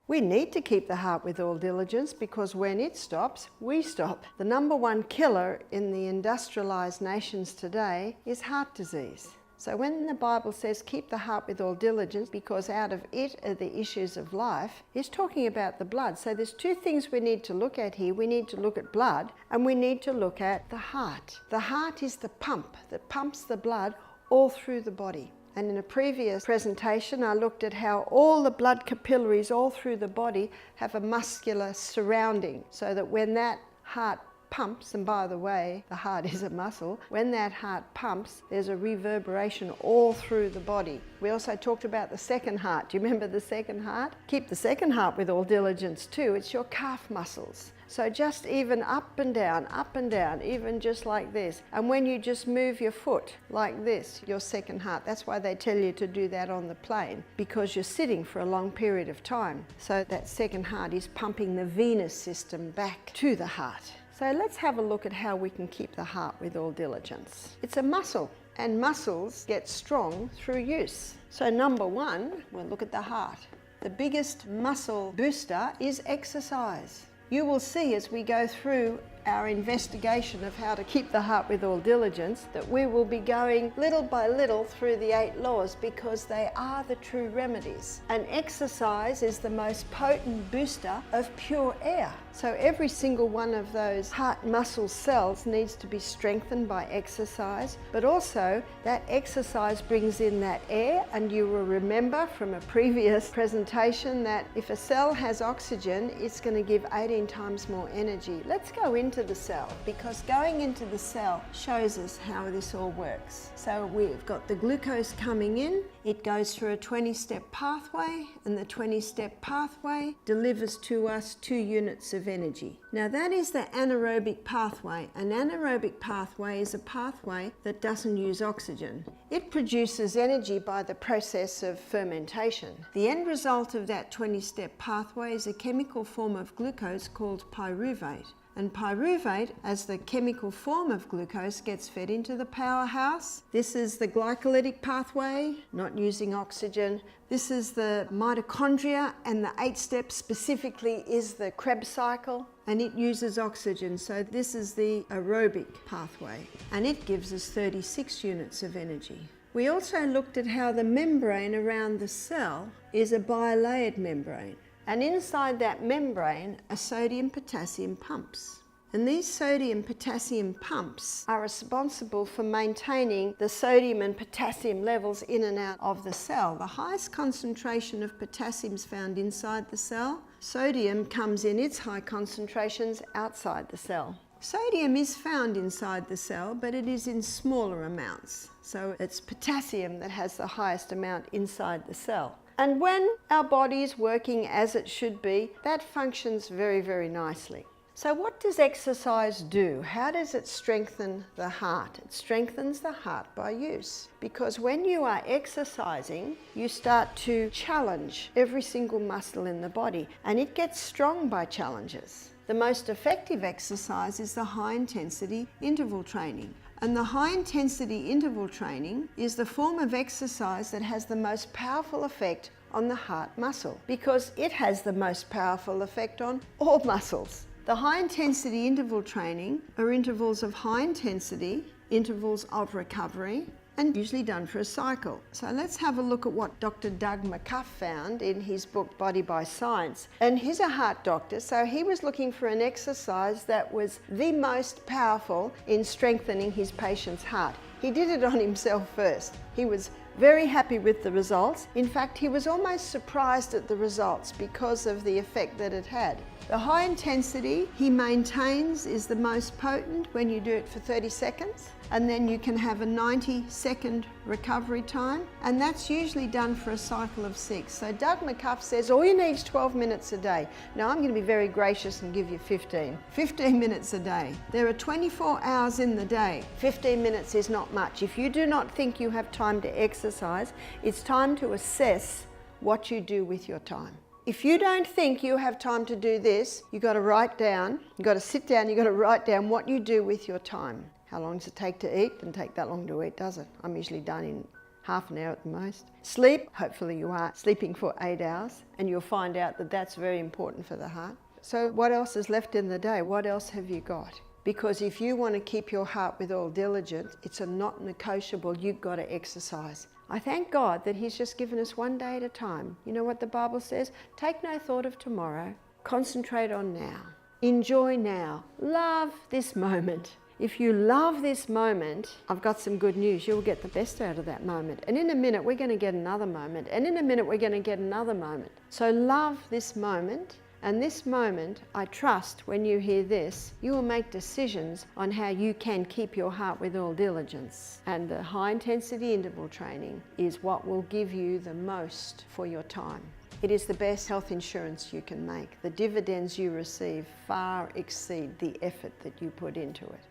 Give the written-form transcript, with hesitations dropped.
We need to keep the heart with all diligence because when it stops, we stop. The number one killer in the industrialized nations today is heart disease. So when the Bible says keep the heart with all diligence because out of it are the issues of life, it's talking about the blood. So there's two things we need to look at here. We need to look at blood and we need to look at the heart. The heart is the pump that pumps the blood all through the body. And in a previous presentation, I looked at how all the blood capillaries all through the body have a muscular surrounding so that when that heart pumps, and by the way, the heart is a muscle, when that heart pumps, there's a reverberation all through the body. We also talked about the second heart. Do you remember the second heart? Keep the second heart with all diligence too. It's your calf muscles. So just even up and down, even just like this. And when you just move your foot like this, your second heart, that's why they tell you to do that on the plane, because you're sitting for a long period of time. So that second heart is pumping the venous system back to the heart. So let's have a look at how we can keep the heart with all diligence. It's a muscle, and muscles get strong through use. So number one, we'll look at the heart. The biggest muscle booster is exercise. You will see as we go through our investigation of how to keep the heart with all diligence that we will be going little by little through the 8 laws because they are the true remedies. And exercise is the most potent booster of pure air. So every single one of those heart muscle cells needs to be strengthened by exercise, but also that exercise brings in that air, and you will remember from a previous presentation that if a cell has oxygen, it's going to give 18 times more energy. Let's go into the cell, because going into the cell shows us how this all works. So we've got the glucose coming in, it goes through a 20-step pathway, and the 20-step pathway delivers to us 2 units of energy. Now that is the anaerobic pathway. An anaerobic pathway is a pathway that doesn't use oxygen. It produces energy by the process of fermentation. The end result of that 20-step pathway is a chemical form of glucose called pyruvate. And pyruvate, as the chemical form of glucose, gets fed into the powerhouse. This is the glycolytic pathway, not using oxygen. This is the mitochondria, and the 8 steps specifically is the Krebs cycle, and it uses oxygen. So this is the aerobic pathway, and it gives us 36 units of energy. We also looked at how the membrane around the cell is a bilayered membrane. And inside that membrane are sodium-potassium pumps. And these sodium-potassium pumps are responsible for maintaining the sodium and potassium levels in and out of the cell. The highest concentration of potassium is found inside the cell. Sodium comes in its high concentrations outside the cell. Sodium is found inside the cell, but it is in smaller amounts. So it's potassium that has the highest amount inside the cell. And when our body is working as it should be, that functions very, very nicely. So what does exercise do? How does it strengthen the heart? It strengthens the heart by use. Because when you are exercising, you start to challenge every single muscle in the body, and it gets strong by challenges. The most effective exercise is the high-intensity interval training. And the high-intensity interval training is the form of exercise that has the most powerful effect on the heart muscle, because it has the most powerful effect on all muscles. The high-intensity interval training are intervals of high intensity, intervals of recovery, and usually done for a cycle. So let's have a look at what Dr. Doug McCuff found in his book Body by Science. And he's a heart doctor, so he was looking for an exercise that was the most powerful in strengthening his patient's heart. He did it on himself first. He was very happy with the results. In fact, he was almost surprised at the results because of the effect that it had. The high intensity, he maintains, is the most potent when you do it for 30 seconds. And then you can have a 90-second recovery time, and that's usually done for a cycle of 6. So Doug McCuff says all you need is 12 minutes a day. Now I'm going to be very gracious and give you 15 minutes a day. There are 24 hours in the day. 15 minutes is not much. If you do not think you have time to exercise, it's time to assess what you do with your time. If you don't think you have time to do this, you've got to write down, you've got to sit down, you've got to write down what you do with your time. How long does it take to eat? Doesn't take that long to eat, does it? I'm usually done in half an hour at the most. Sleep, hopefully you are sleeping for 8 hours, and you'll find out that that's very important for the heart. So what else is left in the day? What else have you got? Because if you want to keep your heart with all diligence, it's a not negotiable, you've got to exercise. I thank God that He's just given us one day at a time. You know what the Bible says? Take no thought of tomorrow. Concentrate on now. Enjoy now. Love this moment. If you love this moment, I've got some good news. You'll get the best out of that moment. And in a minute, we're going to get another moment. And in a minute, we're going to get another moment. So love this moment. And this moment, I trust when you hear this, you will make decisions on how you can keep your heart with all diligence. And the high intensity interval training is what will give you the most for your time. It is the best health insurance you can make. The dividends you receive far exceed the effort that you put into it.